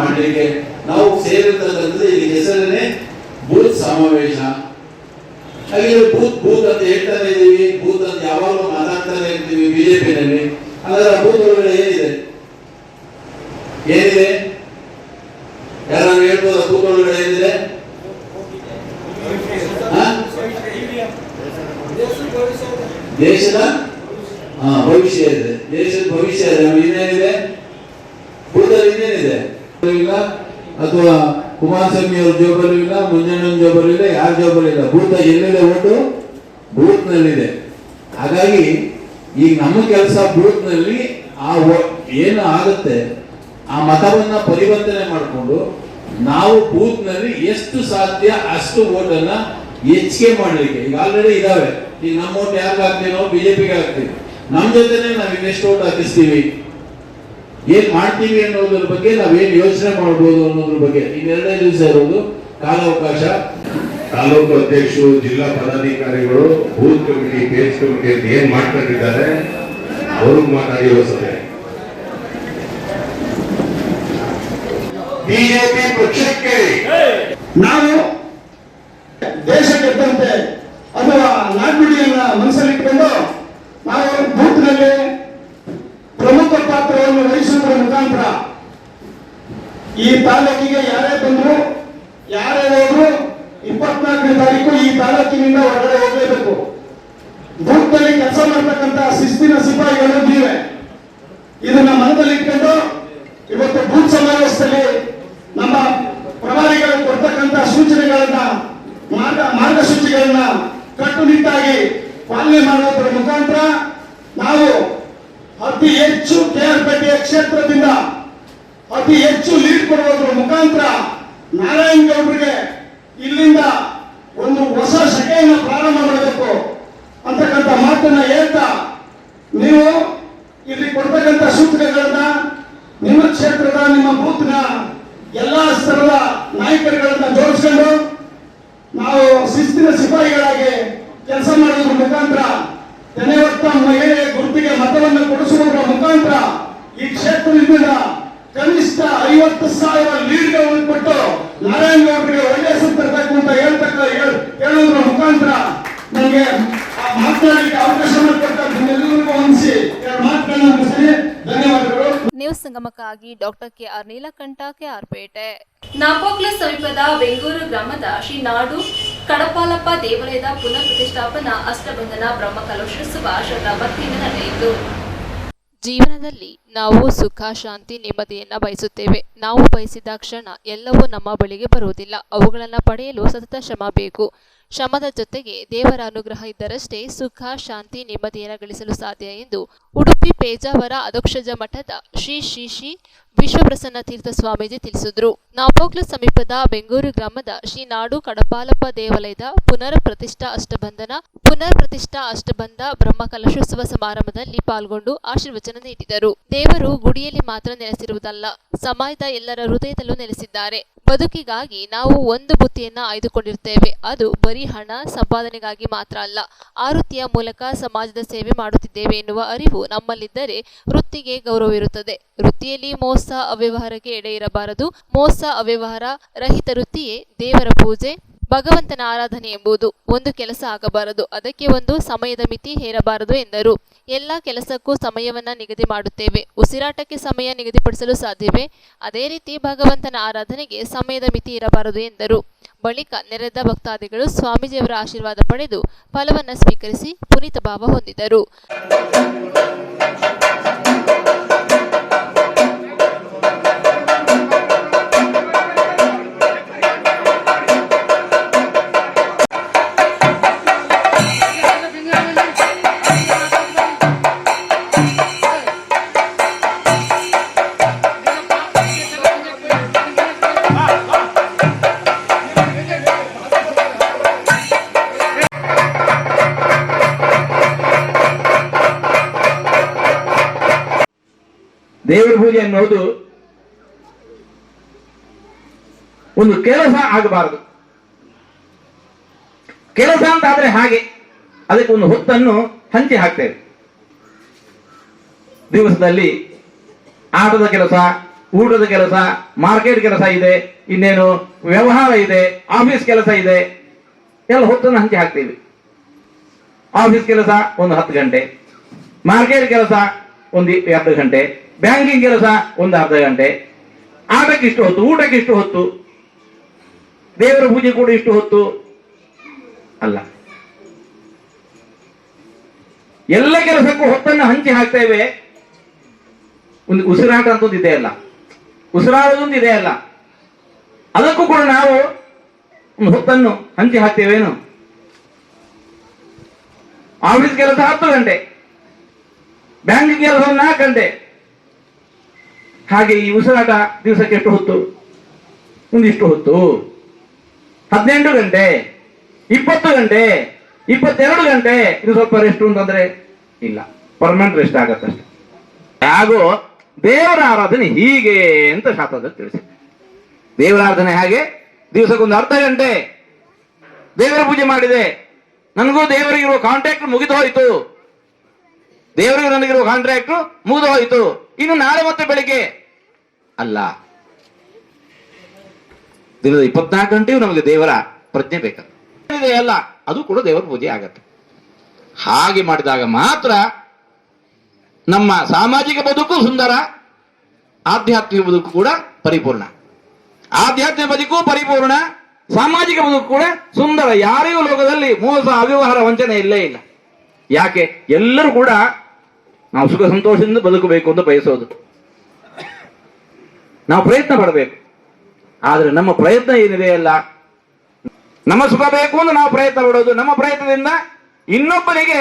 ಮಾಡಲಿಕ್ಕೆ ನಾವು ಸೇರಿರ್ತಕ್ಕಂಥದ್ದು ಇಲ್ಲಿ ಹೆಸರನ್ನೇ ಬೂತ್ ಸಮಾವೇಶ. ಹಾಗೆ ಬೂತ್ ಅಂತ ಹೇಳ್ತಾನೆ ಇದೀವಿ. ಬೂತ್ ಅಂತ ಯಾವಾಗಲೂ ಮಾತಾಡ್ತಾನೆ ಇರ್ತೀವಿ ಬಿಜೆಪಿನಲ್ಲಿ. ಅದರ ಬೂತ್ ಒಳಗಡೆ ಏನಿದೆ ಯಾರು ಹೇಳ್ಬೋದು? ಬೂತ್ ಒಳಗಡೆ ಏನಿದೆ? ದೇಶದ ಭವಿಷ್ಯ ಇದೆ. ದೇಶದ ಭವಿಷ್ಯ ಇದೆ. ಇನ್ನೇನಿದೆ ಬೂತಲ್ಲಿ? ಇನ್ನೇನಿದೆ ಇಲ್ಲ. ಅಥವಾ ಕುಮಾರಸ್ವಾಮಿ ಅವ್ರ ಜೋಬಲ್ಲೂ ಇಲ್ಲ, ಮುಂಜಾನೆ ಜೋಬಲ್ಲೂ ಇಲ್ಲ, ಯಾರ ಜೋಬಲ್ಲೂ ಇಲ್ಲ. ಬೂತ ಎಲ್ಲಿದೆ? ಓಟು ಬೂತ್ ನಲ್ಲಿದೆ. ಹಾಗಾಗಿ ಈಗ ನಮ್ಮ ಕೆಲಸ ಬೂತ್ ನಲ್ಲಿ ಏನು ಆಗುತ್ತೆ ಆ ಮತವನ್ನ ಪರಿವರ್ತನೆ ಮಾಡಿಕೊಂಡು ನಾವು ಬೂತ್ ನಲ್ಲಿ ಎಷ್ಟು ಸಾಧ್ಯ ಅಷ್ಟು ಓಟನ್ನ ಹೆಚ್ಚಿಗೆ ಮಾಡಲಿಕ್ಕೆ. ಈಗ ಆಲ್ರೆಡಿ ಇದಾವೆ. ಈಗ ನಮ್ಮ ಓಟ್ ಯಾರಿಗೆ ಹಾಕ್ತೀವಿ? ನಾವು ಬಿಜೆಪಿಗೆ ಹಾಕ್ತೀವಿ. ನಮ್ಮ ಜೊತೆನೆ ನಾವು ಇನ್ನೆಷ್ಟು ಓಟ್ ಹಾಕಿಸ್ತೀವಿ, ಏನ್ ಮಾಡ್ತೀವಿ ಅನ್ನೋದ್ರ ಬಗ್ಗೆ ನಾವೇನ್ ಯೋಚನೆ ಮಾಡಬಹುದು ಅನ್ನೋದ್ರ ಬಗ್ಗೆ 2 ದಿವಸ ಇರೋದು ಕಾಲಾವಕಾಶ. ತಾಲೂಕು ಅಧ್ಯಕ್ಷರು, ಜಿಲ್ಲಾ ಪದಾಧಿಕಾರಿಗಳು, ಬೂತ್ ಕಮಿಟಿ, ಪೇಜ್ ಕಮಿಟಿ ಅಂತ ಏನ್ ಮಾಡ್ಕೊಂಡಿದ್ದಾರೆ ಅವ್ರಿಗೆ ಮಾತಾಡಿ ಸಭೆ. ಬಿಜೆಪಿ ಪಕ್ಷಕ್ಕೆ ನಾವು ದೇಶ ಗೆದ್ದಂತೆ ಅಥವಾ ನಾಡ್ನುಡಿಯನ್ನ ಮನಸ್ಸಲ್ಲಿಟ್ಕೊಂಡು ನಾವು ಬೂತ್ನಲ್ಲಿ ಪ್ರಮುಖ ಪಾತ್ರವನ್ನು ವಹಿಸುವುದರ ಮುಖಾಂತರ ಈ ತಾಲೂಕಿಗೆ ಯಾರೇ ಬಂದ್ರು ಯಾರೇ ಹೋದ್ರು 24ನೇ ತಾರೀಕು ಈ ತಾಲೂಕಿನಿಂದ ಹೊರಗಡೆ ಹೋಗಲೇಬೇಕು. ಬೂತ್ನಲ್ಲಿ ಕೆಲಸ ಮಾಡ್ತಕ್ಕಂಥ ಶಿಸ್ತಿನ ಸಿಪಾಯಿಗಳು ನೀವೇ. ಇದನ್ನ ಮನದಲ್ಲಿಟ್ಕೊಂಡು ಇವತ್ತು ಬೂತ್ ಸಮಾವೇಶದಲ್ಲಿ ನಮ್ಮ ಪ್ರಭಾರಿಗಳು ಕೊಡ್ತಕ್ಕಂಥ ಸೂಚನೆ ಸೂಚನೆಗಳನ್ನ ಮಾರ್ಗಸೂಚಿಗಳನ್ನ ಕಟ್ಟುನಿಟ್ಟಾಗಿ ಪಾಲನೆ ಮಾಡುವುದರ ಮುಖಾಂತರ ನಾವು ಅತಿ ಹೆಚ್ಚು KR ಪೇಟೆ ಕ್ಷೇತ್ರದಿಂದ ಅತಿ ಹೆಚ್ಚು ಲೀಡ್ ಕೊಡುವುದರ ಮುಖಾಂತರ ನಾರಾಯಣಗೌಡರಿಗೆ ಇಲ್ಲಿಂದ ಒಂದು ಹೊಸ ಶಕೆಯನ್ನು ಪ್ರಾರಂಭ ಮಾಡಬೇಕು ಅಂತಕ್ಕಂಥ ಮಾತನ್ನ ಹೇಳ್ತಾ, ನೀವು ಇಲ್ಲಿ ಕೊಡ್ತಕ್ಕಂಥ ಸೂಚನೆಗಳನ್ನ ನಿಮ್ಮ ಕ್ಷೇತ್ರದ ನಿಮ್ಮ ಬೂತ್ನ ಎಲ್ಲಾ ಸ್ತರದ ನಾಯಕರುಗಳನ್ನ ಜೋಡಿಸ್ಕೊಂಡು ನಾವು ಶಿಸ್ತಿನ ಸಿಪಾಯಿಗಳಾಗಿ ಕೆಲಸ ಮಾಡೋದ್ರ ಮುಖಾಂತರ ತೆನೆ ಹೊತ್ತ ಮಹಿಳೆಯ ಗುರುತಿಗೆ ಮತವನ್ನು ಕೊಡಿಸುವುದರ ಮುಖಾಂತರ ಈ ಕ್ಷೇತ್ರದಿಂದ ಕನಿಷ್ಠ 50,000 ಲೀಡ್ಗಳನ್ನು ಕೊಟ್ಟು ನಾರಾಯಣಗೌಡರಿಗೆ ಒಳ್ಳೆಯ ಹೆಸರು ತರಬೇಕು ಅಂತ ಹೇಳೋದ್ರ ಮುಖಾಂತರ ನನಗೆ ಮಾತನಾಡಲಿಕ್ಕೆ ಅವಕಾಶ ಮಾಡಿಕೊಟ್ಟ ನಿಮ್ಮೆಲ್ಲರಿಗೂ ವಂದಿಸಿ ಎರಡು ಮಾತುಗಳನ್ನು ಮುಗಿಸಿ ಧನ್ಯವಾದಗಳು. ನ್ಯೂಸ್ ಸಂಗಮಕ್ಕಾಗಿ doctor KR Neelakanta, KR Pete. Napoklu ಸಮೀಪದ ಬೆಂಗೂರು ಗ್ರಾಮದ ಶ್ರೀ ನಾಡು ಕಡಪಾಲಪ್ಪ ದೇವಾಲಯದ ಪುನರ್ ಪ್ರತಿಷ್ಠಾಪನಾ ಅಷ್ಟಬಂಧನ ಬ್ರಹ್ಮಕಲಶೋತ್ಸವ ಶ್ರದ್ಧಾಭಕ್ತಿಯಿಂದ ನಡೆಯಿತು. ಜೀವನದಲ್ಲಿ ನಾವು ಸುಖ, ಶಾಂತಿ, ನೆಮ್ಮದಿಯನ್ನ ಬಯಸುತ್ತೇವೆ. ನಾವು ಬಯಸಿದ ಕ್ಷಣ ಎಲ್ಲವೂ ನಮ್ಮ ಬಳಿಗೆ ಬರುವುದಿಲ್ಲ. ಅವುಗಳನ್ನು ಪಡೆಯಲು ಸತತ ಶ್ರಮ ಬೇಕು. ಶ್ರಮದ ಜೊತೆಗೆ ದೇವರ ಅನುಗ್ರಹ ಇದ್ದರಷ್ಟೇ ಸುಖ, ಶಾಂತಿ, ನೆಮ್ಮದಿಯನ್ನು ಗಳಿಸಲು ಸಾಧ್ಯ ಎಂದು ಉಡುಪಿ ಪೇಜಾವರ ಅಧೋಕ್ಷಜ ಮಠದ ಶ್ರೀ ವಿಶ್ವಪ್ರಸನ್ನ ತೀರ್ಥ ಸ್ವಾಮೀಜಿ ತಿಳಿಸಿದರು. ನಾಪೋಕ್ಲು ಸಮೀಪದ ಬೆಂಗೂರು ಗ್ರಾಮದ ಶ್ರೀ ನಾಡು ಕಡಪಾಲಪ್ಪ ದೇವಾಲಯದ ಪುನರ್ ಪ್ರತಿಷ್ಠಾ ಅಷ್ಟಬಂಧ ಬ್ರಹ್ಮಕಲಶೋತ್ಸವ ಸಮಾರಂಭದಲ್ಲಿ ಪಾಲ್ಗೊಂಡು ಆಶೀರ್ವಚನ ನೀಡಿದರು. ದೇವರು ಗುಡಿಯಲ್ಲಿ ಮಾತ್ರ ನೆಲೆಸಿರುವುದಲ್ಲ, ಸಮಾಜದ ಎಲ್ಲರ ಹೃದಯದಲ್ಲೂ ನೆಲೆಸಿದ್ದಾರೆ. ಬದುಕಿಗಾಗಿ ನಾವು ಒಂದು ಬುತ್ತಿಯನ್ನ ಆಯ್ದುಕೊಂಡಿರುತ್ತೇವೆ. ಅದು ಬರೀ ಹಣ ಸಂಪಾದನೆಗಾಗಿ ಮಾತ್ರ ಅಲ್ಲ, ಆ ವೃತ್ತಿಯ ಮೂಲಕ ಸಮಾಜದ ಸೇವೆ ಮಾಡುತ್ತಿದ್ದೇವೆ ಎನ್ನುವ ಅರಿವು ನಮ್ಮಲ್ಲಿದ್ದರೆ ವೃತ್ತಿಗೆ ಗೌರವವಿರುತ್ತದೆ. ವೃತ್ತಿಯಲ್ಲಿ ಮೋಸ, ಅವ್ಯವಹಾರಕ್ಕೆ ಎಡೆ ಇರಬಾರದು. ಮೋಸ, ಅವ್ಯವಹಾರ ರಹಿತ ವೃತ್ತಿಯೇ ದೇವರ ಪೂಜೆ, ಭಗವಂತನ ಆರಾಧನೆ ಎಂಬುದು. ಒಂದು ಕೆಲಸ ಆಗಬಾರದು, ಅದಕ್ಕೆ ಒಂದು ಸಮಯದ ಮಿತಿ ಹೇರಬಾರದು ಎಂದರು. ಎಲ್ಲ ಕೆಲಸಕ್ಕೂ ಸಮಯವನ್ನ ನಿಗದಿ ಮಾಡುತ್ತೇವೆ. ಉಸಿರಾಟಕ್ಕೆ ಸಮಯ ನಿಗದಿಪಡಿಸಲು ಸಾಧ್ಯವೇ? ಅದೇ ರೀತಿ ಭಗವಂತನ ಆರಾಧನೆಗೆ ಸಮಯದ ಮಿತಿ ಇರಬಾರದು ಎಂದರು. ಬಳಿಕ ನೆರೆದ ಭಕ್ತಾದಿಗಳು ಸ್ವಾಮೀಜಿಯವರ ಆಶೀರ್ವಾದ ಪಡೆದು ಫಲವನ್ನು ಸ್ವೀಕರಿಸಿ ಪುನೀತ ಭಾವ ಹೊಂದಿದರು. ದೇವರ ಪೂಜೆ ಅನ್ನೋದು ಒಂದು ಕೆಲಸ ಆಗಬಾರದು. ಕೆಲಸ ಅಂತ ಆದ್ರೆ ಹಾಗೆ ಅದಕ್ಕೆ ಒಂದು ಹೊತ್ತನ್ನು ಹಂಚಿ ಹಾಕ್ತೇವೆ. ದಿವಸದಲ್ಲಿ ಆಟದ ಕೆಲಸ, ಊಟದ ಕೆಲಸ, ಮಾರ್ಕೆಟ್ ಕೆಲಸ ಇದೆ, ಇನ್ನೇನು ವ್ಯವಹಾರ ಇದೆ, ಆಫೀಸ್ ಕೆಲಸ ಇದೆ, ಎಲ್ಲ ಹೊತ್ತನ್ನು ಹಂಚಿ ಹಾಕ್ತೇವೆ. ಆಫೀಸ್ ಕೆಲಸ ಒಂದು 10 ಗಂಟೆ, ಮಾರ್ಕೆಟ್ ಕೆಲಸ ಒಂದು 2 ಗಂಟೆ, ಬ್ಯಾಂಕಿಂಗ್ ಕೆಲಸ ಒಂದು ಅರ್ಧ ಗಂಟೆ, ಆಟಕ್ಕೆ ಇಷ್ಟು ಹೊತ್ತು, ಊಟಕ್ಕೆ ಇಷ್ಟು ಹೊತ್ತು, ದೇವರ ಪೂಜೆ ಕೂಡ ಇಷ್ಟು ಹೊತ್ತು ಅಲ್ಲ. ಎಲ್ಲ ಕೆಲಸಕ್ಕೂ ಹೊತ್ತನ್ನು ಹಂಚಿ ಹಾಕ್ತೇವೆ. ಒಂದು ಉಸಿರಾಟ ಅಂತ ಇದೆ ಅಲ್ಲ, ಉಸಿರಾಡೋದೊಂದು ಇದೆ ಅಲ್ಲ, ಅದಕ್ಕೂ ಕೂಡ ನಾವು ಒಂದು ಹೊತ್ತನ್ನು ಹಂಚಿ ಹಾಕ್ತೇವೇನು? ಆಫೀಸ್ ಕೆಲಸ 10 ಗಂಟೆ, ಬ್ಯಾಂಕಿಂಗ್ ಕೆಲಸ 4 ಗಂಟೆ, ಹಾಗೆ ಈ ಉಸಿರಾಟ ದಿವಸಕ್ಕೆ ಎಷ್ಟು ಹೊತ್ತು? ಒಂದಿಷ್ಟು ಹೊತ್ತು. 18 ಗಂಟೆ, 20 ಗಂಟೆ, 22 ಗಂಟೆ, ಇದು ಸ್ವಲ್ಪ ರೆಸ್ಟ್ ಅಂತಂದ್ರೆ ಇಲ್ಲ, ಪರ್ಮನೆಂಟ್ ರೆಸ್ಟ್ ಆಗತ್ತಷ್ಟೆ. ಹಾಗೂ ದೇವರ ಆರಾಧನೆ ಹೀಗೆ ಅಂತ ಶಾಸ್ತ್ರದಲ್ಲಿ ತಿಳಿಸಿ. ದೇವರ ಆರಾಧನೆ ಹಾಗೆ ದಿವಸಕ್ಕೊಂದು ಅರ್ಧ ಗಂಟೆ ದೇವರ ಪೂಜೆ ಮಾಡಿದೆ, ನನಗೂ ದೇವರಿಗಿರುವ ಕಾಂಟ್ರಾಕ್ಟ್ ಮುಗಿದು ಹೋಯಿತು, ದೇವರಿಗೆ ನನಗಿರುವ ಕಾಂಟ್ರಾಕ್ಟ್ ಮುಗಿದು ಹೋಯಿತು, ಇನ್ನು ನಾಳೆ ಮತ್ತೆ ಬೆಳಿಗ್ಗೆ ಅಲ್ಲ, ದಿನದ 24 ಗಂಟೆಯೂ ನಮಗೆ ದೇವರ ಪ್ರಜ್ಞೆ ಬೇಕಾಗುತ್ತೆ ಅಲ್ಲ, ಅದು ಕೂಡ ದೇವರ ಪೂಜೆ ಆಗತ್ತೆ. ಹಾಗೆ ಮಾಡಿದಾಗ ಮಾತ್ರ ನಮ್ಮ ಸಾಮಾಜಿಕ ಬದುಕು ಸುಂದರ, ಆಧ್ಯಾತ್ಮಿಕ ಬದುಕು ಕೂಡ ಪರಿಪೂರ್ಣ. ಆಧ್ಯಾತ್ಮಿಕ ಬದುಕು ಪರಿಪೂರ್ಣ, ಸಾಮಾಜಿಕ ಬದುಕು ಕೂಡ ಸುಂದರ. ಯಾರಿಗೂ ಲೋಕದಲ್ಲಿ ಮೋಸ, ಅವ್ಯವಹಾರ, ವಂಚನೆ ಇಲ್ಲೇ ಇಲ್ಲ. ಯಾಕೆ? ಎಲ್ಲರೂ ಕೂಡ ನಾವು ಸುಖ ಸಂತೋಷದಿಂದ ಬದುಕಬೇಕು ಅಂತ ಬಯಸೋದು. ನಾವು ಪ್ರಯತ್ನ ಪಡಬೇಕು. ಆದರೆ ನಮ್ಮ ಪ್ರಯತ್ನ ಏನಿದೆ ಅಲ್ಲ, ನಮ್ಮ ಸುಖ ಬೇಕು ಅಂತ ನಾವು ಪ್ರಯತ್ನ ಪಡೋದು. ನಮ್ಮ ಪ್ರಯತ್ನದಿಂದ ಇನ್ನೊಬ್ಬನಿಗೆ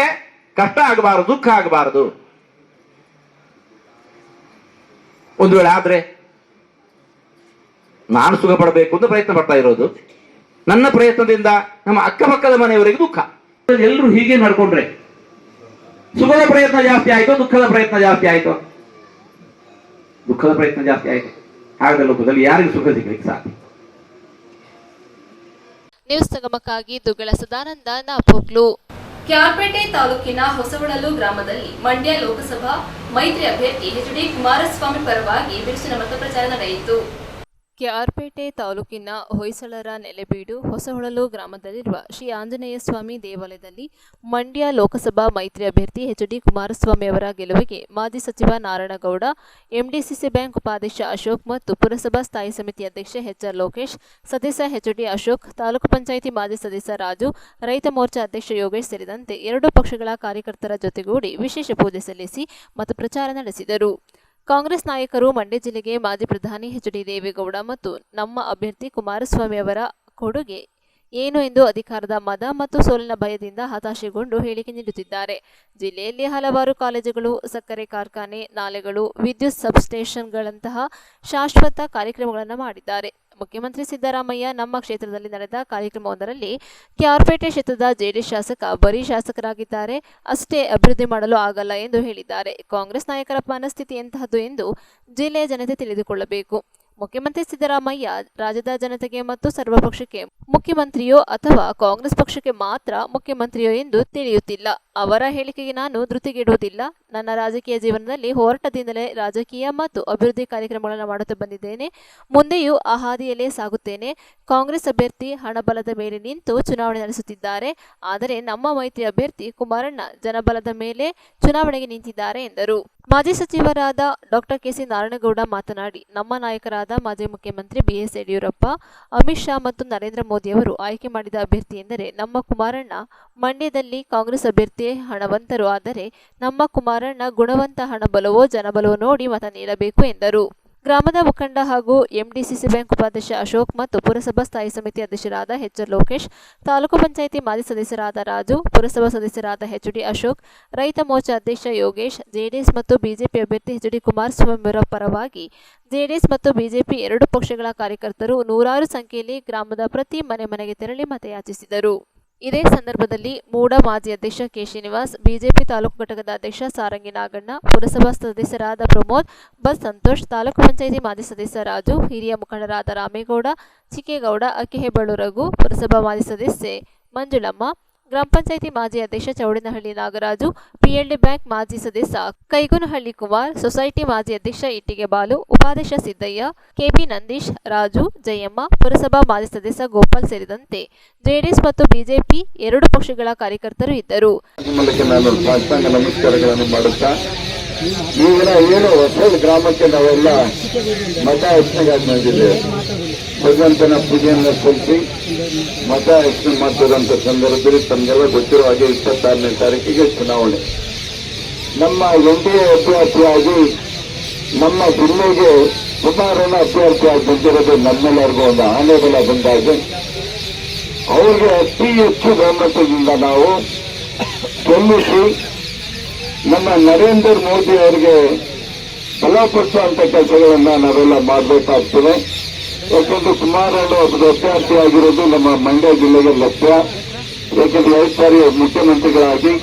ಕಷ್ಟ ಆಗಬಾರದು, ದುಃಖ ಆಗಬಾರದು. ಒಂದು ವೇಳೆ ಆದ್ರೆ ನಾನು ಸುಖ ಪಡಬೇಕು ಅಂತ ಪ್ರಯತ್ನ ಪಡ್ತಾ ಇರೋದು, ನನ್ನ ಪ್ರಯತ್ನದಿಂದ ನಮ್ಮ ಅಕ್ಕಪಕ್ಕದ ಮನೆಯವರಿಗೆ ದುಃಖ. ಎಲ್ಲರೂ ಹೀಗೆ ನಡ್ಕೊಂಡ್ರೆ ಸುಖದ ಪ್ರಯತ್ನ ಜಾಸ್ತಿ ಆಯ್ತು, ದುಃಖದ ಪ್ರಯತ್ನ ಜಾಸ್ತಿ ಆಯ್ತು. ದುಃಖದ ಪ್ರಯತ್ನ ಜಾಸ್ತಿ ಆಯ್ತು. ಹಾಗಾದ ಲೋಕದಲ್ಲಿ ಯಾರಿಗೂ ಸುಖ ಸಿಗ್ಲಿಕ್ಕೆ ಸಾಧ್ಯ? ನ್ಯೂಸ್ ಸಂಗಮಕ್ಕಾಗಿ ದುಗ್ಗಳ ಸದಾನಂದ ನಾಪೋಕ್ಲು. ಕ್ಯಾರ್ಪೇಟೆ ತಾಲೂಕಿನ ಹೊಸವಳಲು ಗ್ರಾಮದಲ್ಲಿ ಮಂಡ್ಯ ಲೋಕಸಭಾ ಮೈತ್ರಿ ಅಭ್ಯರ್ಥಿ ಎಚ್.ಡಿ. ಕುಮಾರಸ್ವಾಮಿ ಪರವಾಗಿ ಬಿರುಸಿನ ಮತ ಪ್ರಚಾರ ನಡೆಯಿತು. ಕೆಆರ್ಪೇಟೆ ತಾಲೂಕಿನ ಹೊಯ್ಸಳರ ನೆಲೆಬೀಡು ಹೊಸಹೊಳಲು ಗ್ರಾಮದಲ್ಲಿರುವ ಶ್ರೀ ಆಂಜನೇಯ ಸ್ವಾಮಿ ದೇವಾಲಯದಲ್ಲಿ ಮಂಡ್ಯ ಲೋಕಸಭಾ ಮೈತ್ರಿ ಅಭ್ಯರ್ಥಿ ಎಚ್.ಡಿ. ಕುಮಾರಸ್ವಾಮಿ ಅವರ ಗೆಲುವಿಗೆ ಮಾಜಿ ಸಚಿವ ನಾರಾಯಣಗೌಡ, ಎಂಡಿಸಿಸಿ ಬ್ಯಾಂಕ್ ಉಪಾಧ್ಯಕ್ಷ ಅಶೋಕ್ ಮತ್ತು ಪುರಸಭಾ ಸ್ಥಾಯಿ ಸಮಿತಿ ಅಧ್ಯಕ್ಷ ಎಚ್.ಆರ್. ಲೋಕೇಶ್, ಸದಸ್ಯ ಎಚ್.ಡಿ. ಅಶೋಕ್, ತಾಲೂಕು ಪಂಚಾಯಿತಿ ಮಾಜಿ ಸದಸ್ಯ ರಾಜು, ರೈತ ಮೋರ್ಚಾ ಅಧ್ಯಕ್ಷ ಯೋಗೇಶ್ ಸೇರಿದಂತೆ ಎರಡೂ ಪಕ್ಷಗಳ ಕಾರ್ಯಕರ್ತರ ಜೊತೆಗೂಡಿ ವಿಶೇಷ ಪೂಜೆ ಸಲ್ಲಿಸಿ ಮತ ಪ್ರಚಾರ ನಡೆಸಿದರು. ಕಾಂಗ್ರೆಸ್ ನಾಯಕರು ಮಂಡ್ಯ ಜಿಲ್ಲೆಗೆ ಮಾಜಿ ಪ್ರಧಾನಿ ಎಚ್.ಡಿ. ದೇವೇಗೌಡ ಮತ್ತು ನಮ್ಮ ಅಭ್ಯರ್ಥಿ ಕುಮಾರಸ್ವಾಮಿ ಅವರ ಕೊಡುಗೆ ಏನು ಎಂದು ಅಧಿಕಾರದ ಮದ ಮತ್ತು ಸೋಲಿನ ಭಯದಿಂದ ಹತಾಶೆಗೊಂಡು ಹೇಳಿಕೆ ನೀಡುತ್ತಿದ್ದಾರೆ. ಜಿಲ್ಲೆಯಲ್ಲಿ ಹಲವಾರು ಕಾಲೇಜುಗಳು, ಸಕ್ಕರೆ ಕಾರ್ಖಾನೆ, ನಾಲೆಗಳು, ವಿದ್ಯುತ್ ಸಬ್ಸ್ಟೇಷನ್ಗಳಂತಹ ಶಾಶ್ವತ ಕಾರ್ಯಕ್ರಮಗಳನ್ನು ಮಾಡಿದ್ದಾರೆ. ಮುಖ್ಯಮಂತ್ರಿ ಸಿದ್ದರಾಮಯ್ಯ ನಮ್ಮ ಕ್ಷೇತ್ರದಲ್ಲಿ ನಡೆದ ಕಾರ್ಯಕ್ರಮವೊಂದರಲ್ಲಿ ಕ್ಯಾರ್ಪೇಟೆ ಕ್ಷೇತ್ರದ ಜೆಡಿಎಸ್ ಶಾಸಕ ಬರೀ ಶಾಸಕರಾಗಿದ್ದಾರೆ, ಅಷ್ಟೇ ಅಭಿವೃದ್ಧಿ ಮಾಡಲು ಆಗಲ್ಲ ಎಂದು ಹೇಳಿದ್ದಾರೆ. ಕಾಂಗ್ರೆಸ್ ನಾಯಕರ ಮನಸ್ಥಿತಿ ಎಂತಹದ್ದು ಎಂದು ಜಿಲ್ಲೆಯ ಜನತೆ ತಿಳಿದುಕೊಳ್ಳಬೇಕು. ಮುಖ್ಯಮಂತ್ರಿ ಸಿದ್ದರಾಮಯ್ಯ ರಾಜ್ಯದ ಜನತೆಗೆ ಮತ್ತು ಸರ್ವಪಕ್ಷಕ್ಕೆ ಮುಖ್ಯಮಂತ್ರಿಯೋ ಅಥವಾ ಕಾಂಗ್ರೆಸ್ ಪಕ್ಷಕ್ಕೆ ಮಾತ್ರ ಮುಖ್ಯಮಂತ್ರಿಯೋ ಎಂದು ತಿಳಿಯುತ್ತಿಲ್ಲ. ಅವರ ಹೇಳಿಕೆಗೆ ನಾನು ಧೃತಿಗೆಡುವುದಿಲ್ಲ. ನನ್ನ ರಾಜಕೀಯ ಜೀವನದಲ್ಲಿ ಹೋರಾಟದಿಂದಲೇ ರಾಜಕೀಯ ಮತ್ತು ಅಭಿವೃದ್ಧಿ ಕಾರ್ಯಕ್ರಮಗಳನ್ನು ಮಾಡುತ್ತಾ ಬಂದಿದ್ದೇನೆ. ಮುಂದೆಯೂ ಆ ಹಾದಿಯಲ್ಲೇ ಸಾಗುತ್ತೇನೆ. ಕಾಂಗ್ರೆಸ್ ಅಭ್ಯರ್ಥಿ ಹಣಬಲದ ಮೇಲೆ ನಿಂತು ಚುನಾವಣೆ ನಡೆಸುತ್ತಿದ್ದಾರೆ. ಆದರೆ ನಮ್ಮ ಮೈತ್ರಿ ಅಭ್ಯರ್ಥಿ ಕುಮಾರಣ್ಣ ಜನಬಲದ ಮೇಲೆ ಚುನಾವಣೆಗೆ ನಿಂತಿದ್ದಾರೆ ಎಂದರು. ಮಾಜಿ ಸಚಿವರಾದ ಡಾಕ್ಟರ್ ಕೆ.ಸಿ. ನಾರಾಯಣಗೌಡ ಮಾತನಾಡಿ, ನಮ್ಮ ನಾಯಕರಾದ ಮಾಜಿ ಮುಖ್ಯಮಂತ್ರಿ ಬಿ.ಎಸ್. ಯಡಿಯೂರಪ್ಪ, ಅಮಿತ್ ಶಾ ಮತ್ತು ನರೇಂದ್ರ ಮೋದಿಯವರು ಆಯ್ಕೆ ಮಾಡಿದ ಅಭ್ಯರ್ಥಿ ಎಂದರೆ ನಮ್ಮ ಕುಮಾರಣ್ಣ. ಮಂಡ್ಯದಲ್ಲಿ ಕಾಂಗ್ರೆಸ್ ಅಭ್ಯರ್ಥಿ ಹಣವಂತರು, ಆದರೆ ನಮ್ಮ ಕುಮಾರಣ್ಣ ಗುಣವಂತ. ಹಣಬಲವೋ ಜನಬಲವೋ ನೋಡಿ ಮತ ನೀಡಬೇಕು ಎಂದರು. ಗ್ರಾಮದ ಮುಖಂಡ ಹಾಗೂ ಎಂಡಿಸಿಸಿ ಬ್ಯಾಂಕ್ ಉಪಾಧ್ಯಕ್ಷ ಅಶೋಕ್ ಮತ್ತು ಪುರಸಭಾ ಸ್ಥಾಯಿ ಸಮಿತಿ ಅಧ್ಯಕ್ಷರಾದ ಎಚ್.ಆರ್. ಲೋಕೇಶ್, ತಾಲೂಕು ಪಂಚಾಯಿತಿ ಮಾಜಿ ಸದಸ್ಯರಾದ ರಾಜು, ಪುರಸಭಾ ಸದಸ್ಯರಾದ ಎಚ್.ಡಿ. ಅಶೋಕ್, ರೈತ ಮೋರ್ಚಾ ಅಧ್ಯಕ್ಷ ಯೋಗೇಶ್, ಜೆಡಿಎಸ್ ಮತ್ತು ಬಿಜೆಪಿ ಅಭ್ಯರ್ಥಿ ಎಚ್.ಡಿ. ಕುಮಾರಸ್ವಾಮಿ ಅವರ ಪರವಾಗಿ ಜೆಡಿಎಸ್ ಮತ್ತು ಬಿಜೆಪಿ ಎರಡೂ ಪಕ್ಷಗಳ ಕಾರ್ಯಕರ್ತರು ನೂರಾರು ಸಂಖ್ಯೆಯಲ್ಲಿ ಗ್ರಾಮದ ಪ್ರತಿ ಮನೆಗೆ ತೆರಳಿ ಮತಯಾಚಿಸಿದರು. ಇದೇ ಸಂದರ್ಭದಲ್ಲಿ ಮೂಡ ಮಾಜಿ ಅಧ್ಯಕ್ಷ ಕೆ. ಶ್ರೀನಿವಾಸ್, ಬಿಜೆಪಿ ತಾಲೂಕು ಘಟಕದ ಅಧ್ಯಕ್ಷ ಸಾರಂಗಿ ನಾಗಣ್ಣ, ಪುರಸಭಾ ಸದಸ್ಯರಾದ ಪ್ರಮೋದ್, ಬಸ್ ಸಂತೋಷ್, ತಾಲೂಕು ಪಂಚಾಯಿತಿ ಮಾಜಿ ಸದಸ್ಯ ರಾಜು, ಹಿರಿಯ ಮುಖಂಡರಾದ ರಾಮೇಗೌಡ, ಚಿಕ್ಕೇಗೌಡ, ಅಕ್ಕಿಹೆಬ್ಬಾಳು ರಘು, ಪುರಸಭಾ ಮಾಜಿ ಸದಸ್ಯೆ ಮಂಜುಳಮ್ಮ, ಗ್ರಾಮ ಪಂಚಾಯಿತಿ ಮಾಜಿ ಅಧ್ಯಕ್ಷ ಚೌಡನಹಳ್ಳಿ ನಾಗರಾಜು, ಪಿಎಲ್ಡಿ ಬ್ಯಾಂಕ್ ಮಾಜಿ ಸದಸ್ಯ ಕೈಗುನಹಳ್ಳಿ ಕುಮಾರ್, ಸೊಸೈಟಿ ಮಾಜಿ ಅಧ್ಯಕ್ಷ ಇಟ್ಟಿಗೆ ಬಾಲು, ಉಪಾಧ್ಯಕ್ಷ ಸಿದ್ದಯ್ಯ, ಕೆಪಿ ನಂದೀಶ್, ರಾಜು, ಜಯಮ್ಮ, ಪುರಸಭಾ ಮಾಜಿ ಸದಸ್ಯ ಗೋಪಾಲ್ ಸೇರಿದಂತೆ ಜೆಡಿಎಸ್ ಮತ್ತು ಬಿಜೆಪಿ ಎರಡೂ ಪಕ್ಷಗಳ ಕಾರ್ಯಕರ್ತರು ಇದ್ದರು. ನಾನು ಸಾಷ್ಟಾಂಗ ನಮಸ್ಕಾರಗಳನ್ನು ಮಾಡುತ್ತಾ ಈಗಿನ ಏನು ಹೊಸ ಗ್ರಾಮಕ್ಕೆ ನಾವೆಲ್ಲ ಮತ ಯಾಚನೆಗಾಗಿ ಬಂದಿದ್ದೇವೆ. ಭಗವಂತನ ಪೂಜೆಯನ್ನು ಸಲ್ಲಿಸಿ ಮತ ಯಾಚನೆ ಮಾಡ್ತಿರುವಂತ ಸಂದರ್ಭದಲ್ಲಿ ತಮಗೆಲ್ಲ ಗೊತ್ತಿರೋ ಹಾಗೆ 26ನೇ ತಾರೀಕಿಗೆ ಚುನಾವಣೆ. ನಮ್ಮ ಎನ್ಡಿಎ ಅಭ್ಯರ್ಥಿಯಾಗಿ ನಮ್ಮ ಜಿಲ್ಲೆಗೆ ಕುಮಾರಣ್ಣ ಅಭ್ಯರ್ಥಿಯಾಗಿ ಬಂದಿರೋದು ನಮ್ಮೆಲ್ಲರಿಗೂ ಒಂದು ಆನೆಬಲ ಬಂದಾಗೆ ಅವ್ರಿಗೆ ಅತಿ ಹೆಚ್ಚು ಬಹುಮತದಿಂದ ನಾವು ಗೆಲ್ಲಿಸಿ ನಮ್ಮ ನರೇಂದ್ರ ಮೋದಿ ಅವರಿಗೆ ಬಲಪಡಿಸುವಂತ ಕೆಲಸಗಳನ್ನ ನಾವೆಲ್ಲ ಮಾಡಬೇಕಾಗ್ತದೆ. ಯಾಕಂದ್ರೆ ಕುಮಾರಣ್ಣ ಒಬ್ಬರು ಅಭ್ಯರ್ಥಿಯಾಗಿರೋದು ನಮ್ಮ ಮಂಡ್ಯ ಜಿಲ್ಲೆಗೆ ಲಭ್ಯ. ಯಾಕಂದ್ರೆ 2 ಸಾರಿ ಮುಖ್ಯಮಂತ್ರಿಗಳಾಗಿ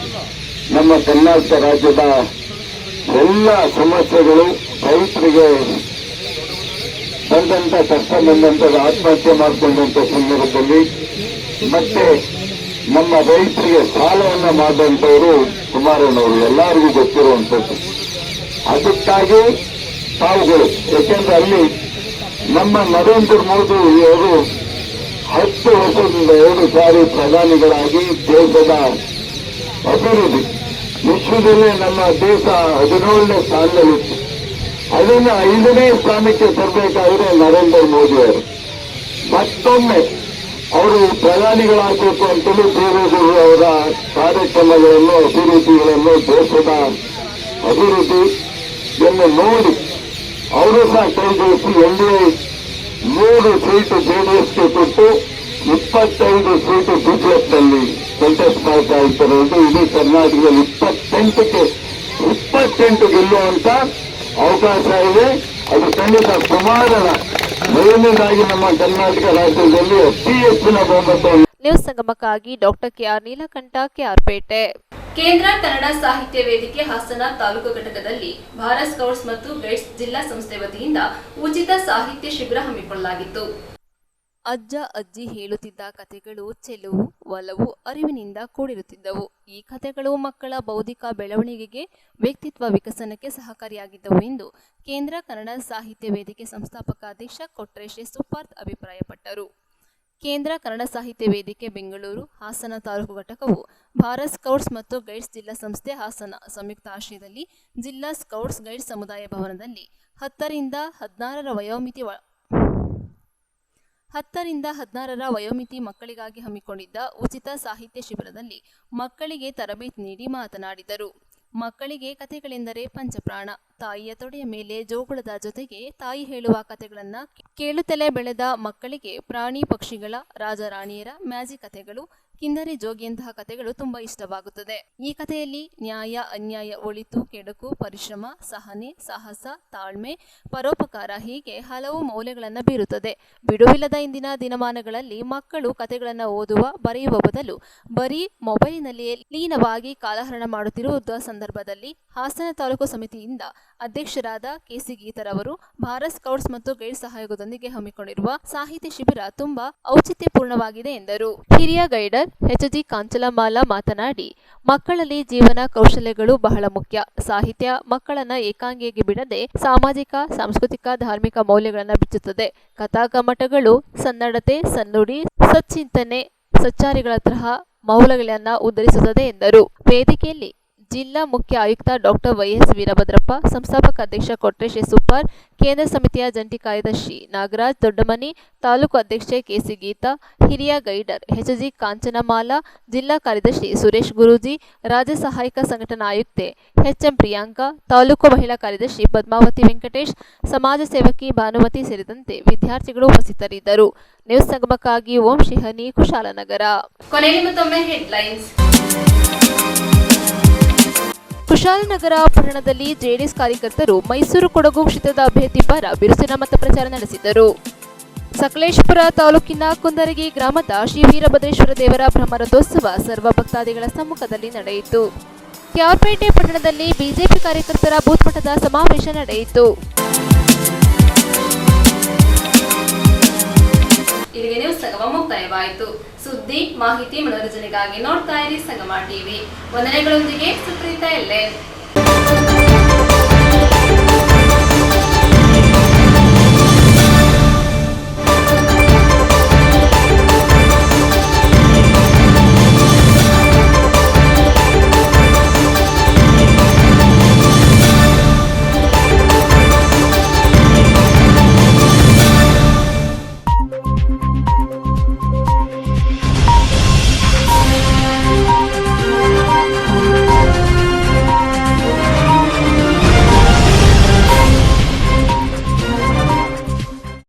ನಮ್ಮ ಕರ್ನಾಟಕ ರಾಜ್ಯದ ಎಲ್ಲ ಸಮಸ್ಯೆಗಳು, ರೈತರಿಗೆ ಬಂದಂತ ಕಷ್ಟ ಬಂದಂತ ಆತ್ಮಹತ್ಯೆ ಮಾಡಿಕೊಂಡಂತ ಸಂದರ್ಭದಲ್ಲಿ ಮತ್ತೆ ನಮ್ಮ ರೈತರಿಗೆ ಸಾಲವನ್ನ ಮಾಡಿದಂಥವರು ಕುಮಾರಣ್ಣವರು ಎಲ್ಲರಿಗೂ ಗೊತ್ತಿರುವಂಥದ್ದು. ಅದಕ್ಕಾಗಿ ತಾವುಗಳು, ಯಾಕೆಂದ್ರೆ ಅಲ್ಲಿ ನಮ್ಮ ನರೇಂದ್ರ ಮೋದಿ ಅವರು 10 ವರ್ಷದಿಂದ 2 ಸಾರಿ ಪ್ರಧಾನಿಗಳಾಗಿ ದೇಶದ ಅಭಿವೃದ್ಧಿ ವಿಶ್ವದಲ್ಲೇ ನಮ್ಮ ದೇಶ 17ನೇ ಸ್ಥಾನದಲ್ಲಿತ್ತು. ಅದನ್ನು 5ನೇ ಸ್ಥಾನಕ್ಕೆ ತರಬೇಕಾದ್ರೆ ನರೇಂದ್ರ ಮೋದಿ ಅವರು ಮತ್ತೊಮ್ಮೆ ಅವರು ಪ್ರಧಾನಿಗಳಾಗಬೇಕು ಅಂತಲೂ ದೇವೇಗೌಡರು ಅವರ ಕಾರ್ಯಕ್ರಮಗಳನ್ನು, ಅಭಿವೃದ್ಧಿಗಳನ್ನು, ದೇಶದ ಅಭಿವೃದ್ಧಿಯನ್ನು ನೋಡಿ ಅವರು ಸಹ ಕೈಗೊಳಿಸಿ ಎನ್ಡಿಎ 3 ಸೀಟು ಜೆಡಿಎಸ್ಗೆ ಕೊಟ್ಟು 25 ಸೀಟು ಬಿಜೆಪಿಯಲ್ಲಿ ಕಂಟೆಸ್ಟ್ ಮಾಡ್ತಾ ಇರ್ತಾರೋದು. ಇಡೀ ಕರ್ನಾಟಕದಲ್ಲಿ 28 ಗೆಲ್ಲುವಂತ ಅವಕಾಶ ಇದೆ. ಅದು ಖಂಡಿತ ಕುಮಾರನ ಮೊದಲನೇದಾಗಿ ನಮ್ಮ ಕರ್ನಾಟಕ ರಾಜ್ಯದಲ್ಲಿ ಅತಿ ಹೆಚ್ಚಿನ ಬಹುಮತವನ್ನು. ನ್ಯೂಸ್ ಸಂಗಮಕ್ಕಾಗಿ ಡಾಕ್ಟರ್ ಕೆಆರ್ ನೀಲಕಂಠ, ಕೆಆರ್ಪೇಟೆ. ಕೇಂದ್ರ ಕನ್ನಡ ಸಾಹಿತ್ಯ ವೇದಿಕೆ ಹಾಸನ ತಾಲೂಕು ಘಟಕದಲ್ಲಿ ಭಾರತ್ ಸ್ಕೌಟ್ಸ್ ಮತ್ತು ಗೈಡ್ಸ್ ಜಿಲ್ಲಾ ಸಂಸ್ಥೆ ವತಿಯಿಂದ ಉಚಿತ ಸಾಹಿತ್ಯ ಶಿಬಿರ ಹಮ್ಮಿಕೊಳ್ಳಲಾಗಿತ್ತು. ಅಜ್ಜ ಅಜ್ಜಿ ಹೇಳುತ್ತಿದ್ದ ಕಥೆಗಳು ಚೆಲುವು, ಒಲವು, ಅರಿವಿನಿಂದ ಕೂಡಿರುತ್ತಿದ್ದವು. ಈ ಕಥೆಗಳು ಮಕ್ಕಳ ಬೌದ್ಧಿಕ ಬೆಳವಣಿಗೆಗೆ, ವ್ಯಕ್ತಿತ್ವ ವಿಕಸನಕ್ಕೆ ಸಹಕಾರಿಯಾಗಿದ್ದವು ಎಂದು ಕೇಂದ್ರ ಕನ್ನಡ ಸಾಹಿತ್ಯ ವೇದಿಕೆ ಸಂಸ್ಥಾಪಕ ಅಧ್ಯಕ್ಷ ಕೊಟ್ರೇಶೆ ಸುಪಾರ್ತ್ ಅಭಿಪ್ರಾಯಪಟ್ಟರು. ಕೇಂದ್ರ ಕನ್ನಡ ಸಾಹಿತ್ಯ ವೇದಿಕೆ ಬೆಂಗಳೂರು ಹಾಸನ ತಾಲೂಕು ಘಟಕವು ಭಾರತ್ ಸ್ಕೌಟ್ಸ್ ಮತ್ತು ಗೈಡ್ಸ್ ಜಿಲ್ಲಾ ಸಂಸ್ಥೆ ಹಾಸನ ಸಂಯುಕ್ತ ಆಶ್ರಯದಲ್ಲಿ ಜಿಲ್ಲಾ ಸ್ಕೌಟ್ಸ್ ಗೈಡ್ಸ್ ಸಮುದಾಯ ಭವನದಲ್ಲಿ 10ರಿಂದ 16 ವಯೋಮಿತಿ ಮಕ್ಕಳಿಗಾಗಿ ಹಮ್ಮಿಕೊಂಡಿದ್ದ ಉಚಿತ ಸಾಹಿತ್ಯ ಶಿಬಿರದಲ್ಲಿ ಮಕ್ಕಳಿಗೆ ತರಬೇತಿ ನೀಡಿ ಮಾತನಾಡಿದರು. ಮಕ್ಕಳಿಗೆ ಕಥೆಗಳೆಂದರೆ ಪಂಚಪ್ರಾಣ. ತಾಯಿಯ ತೊಡೆಯ ಮೇಲೆ ಜೋಗುಳದ ಜೊತೆಗೆ ತಾಯಿ ಹೇಳುವ ಕಥೆಗಳನ್ನು ಕೇಳುತ್ತಲೇ ಬೆಳೆದ ಮಕ್ಕಳಿಗೆ ಪ್ರಾಣಿ ಪಕ್ಷಿಗಳ, ರಾಜರಾಣಿಯರ, ಮ್ಯಾಜಿಕ್ ಕಥೆಗಳು, ಕಿನ್ನರಿ ಜೋಗಿಯಂತಹ ಕಥೆಗಳು ತುಂಬಾ ಇಷ್ಟವಾಗುತ್ತದೆ. ಈ ಕಥೆಯಲ್ಲಿ ನ್ಯಾಯ, ಅನ್ಯಾಯ, ಒಳಿತು, ಕೆಡುಕು, ಪರಿಶ್ರಮ, ಸಹನೆ, ಸಾಹಸ, ತಾಳ್ಮೆ, ಪರೋಪಕಾರ ಹೀಗೆ ಹಲವು ಮೌಲ್ಯಗಳನ್ನು ಬೀರುತ್ತದೆ. ಬಿಡುವಿಲ್ಲದ ಇಂದಿನ ದಿನಮಾನಗಳಲ್ಲಿ ಮಕ್ಕಳು ಕಥೆಗಳನ್ನು ಓದುವ, ಬರೆಯುವ ಬದಲು ಬರೀ ಮೊಬೈಲಿನಲ್ಲಿಯೇ ಲೀನವಾಗಿ ಕಾಲಹರಣ ಮಾಡುತ್ತಿರುವ ಸಂದರ್ಭದಲ್ಲಿ ಹಾಸನ ತಾಲೂಕು ಸಮಿತಿಯಿಂದ ಅಧ್ಯಕ್ಷರಾದ ಕೆಸಿ ಗೀತರವರು ಭಾರತ್ ಸ್ಕೌಟ್ಸ್ ಮತ್ತು ಗೈಡ್ಸ್ ಸಹಯೋಗದೊಂದಿಗೆ ಹಮ್ಮಿಕೊಂಡಿರುವ ಸಾಹಿತ್ಯ ಶಿಬಿರ ತುಂಬಾ ಔಚಿತ್ಯಪೂರ್ಣವಾಗಿದೆ ಎಂದರು. ಹಿರಿಯ ಗೈಡರ್ ಎಚ್.ಜಿ. ಕಾಂಚಲಮಾಲಾ ಮಾತನಾಡಿ, ಮಕ್ಕಳಲ್ಲಿ ಜೀವನ ಕೌಶಲ್ಯಗಳು ಬಹಳ ಮುಖ್ಯ. ಸಾಹಿತ್ಯ ಮಕ್ಕಳನ್ನ ಏಕಾಂಗಿಯಾಗಿ ಬಿಡದೆ ಸಾಮಾಜಿಕ, ಸಾಂಸ್ಕೃತಿಕ, ಧಾರ್ಮಿಕ ಮೌಲ್ಯಗಳನ್ನು ಬಿಚ್ಚುತ್ತದೆ. ಕಥಾಕಮ್ಮಟಗಳು ಸನ್ನಡತೆ, ಸನ್ನುಡಿ, ಸಚ್ಚಿಂತನೆ, ಸಚ್ಚಾರಿಗಳ ತರಹ ಮೌಲ್ಯಗಳನ್ನು ಉದ್ಧರಿಸುತ್ತದೆ ಎಂದರು. ವೇದಿಕೆಯಲ್ಲಿ ಜಿಲ್ಲಾ ಮುಖ್ಯ ಆಯುಕ್ತ ಡಾಕ್ಟರ್ ವೈಎಸ್ ವೀರಭದ್ರಪ್ಪ, ಸಂಸ್ಥಾಪಕ ಅಧ್ಯಕ್ಷ ಕೊಟ್ರೇಶೆ ಸುಪಾರ್, ಕೇಂದ್ರ ಸಮಿತಿಯ ಜಂಟಿ ಕಾರ್ಯದರ್ಶಿ ನಾಗರಾಜ್ ದೊಡ್ಡಮನಿ, ತಾಲೂಕು ಅಧ್ಯಕ್ಷೆ ಕೆಸಿ ಗೀತಾ, ಹಿರಿಯ ಗೈಡರ್ ಎಚ್.ಜಿ. ಕಾಂಚನಮಾಲಾ, ಜಿಲ್ಲಾ ಕಾರ್ಯದರ್ಶಿ ಸುರೇಶ್ ಗುರೂಜಿ, ರಾಜ್ಯ ಸಹಾಯಕ ಸಂಘಟನಾ ಆಯುಕ್ತೆ ಎಚ್.ಎಂ. ಪ್ರಿಯಾಂಕಾ, ತಾಲೂಕು ಮಹಿಳಾ ಕಾರ್ಯದರ್ಶಿ ಪದ್ಮಾವತಿ ವೆಂಕಟೇಶ್, ಸಮಾಜ ಸೇವಕಿ ಭಾನುಮತಿ ಸೇರಿದಂತೆ ವಿದ್ಯಾರ್ಥಿಗಳು ಉಪಸ್ಥಿತರಿದ್ದರು. ನ್ಯೂಸ್ ಸಂಗಮಕ್ಕಾಗಿ ಓಂ ಶಿಹನಿ, ಕುಶಾಲನಗರ. ಕೊನೆಯಲ್ಲಿ ಮತ್ತೊಮ್ಮೆ ಹೆಡ್ಲೈನ್ಸ್. ಕುಶಾಲನಗರ ಪಟ್ಟಣದಲ್ಲಿ ಜೆಡಿಎಸ್ ಕಾರ್ಯಕರ್ತರು ಮೈಸೂರು ಕೊಡಗು ಕ್ಷೇತ್ರದ ಅಭ್ಯರ್ಥಿ ಪರ ಬಿರುಸಿನ ಮತ ಪ್ರಚಾರ ನಡೆಸಿದರು. ಸಕಲೇಶಪುರ ತಾಲೂಕಿನ ಕುಂದರಗಿ ಗ್ರಾಮದ ಶ್ರೀ ವೀರಭದ್ರೇಶ್ವರ ದೇವರ ಬ್ರಹ್ಮರಥೋತ್ಸವ ಸರ್ವ ಭಕ್ತಾದಿಗಳ ಸಮ್ಮುಖದಲ್ಲಿ ನಡೆಯಿತು. ಕೆಆರ್ಪೇಟೆ ಪಟ್ಟಣದಲ್ಲಿ ಬಿಜೆಪಿ ಕಾರ್ಯಕರ್ತರ ಬೂತ್ ಮಟ್ಟದ ಸಮಾವೇಶ ನಡೆಯಿತು. ಇಲ್ಲಿಗೆ ನ್ಯೂಸ್ ಸಂಗಮ ಮುಕ್ತಾಯವಾಯಿತು. ಸುದ್ದಿ, ಮಾಹಿತಿ, ಮನೋರಂಜನೆಗಾಗಿ ನೋಡ್ತಾ ಇರಿ ಸಂಗಮ ಟಿವಿ. ವಂದನೆಗಳೊಂದಿಗೆ ಸುಪ್ರೀತಾ ಎಲ್ಲೆ.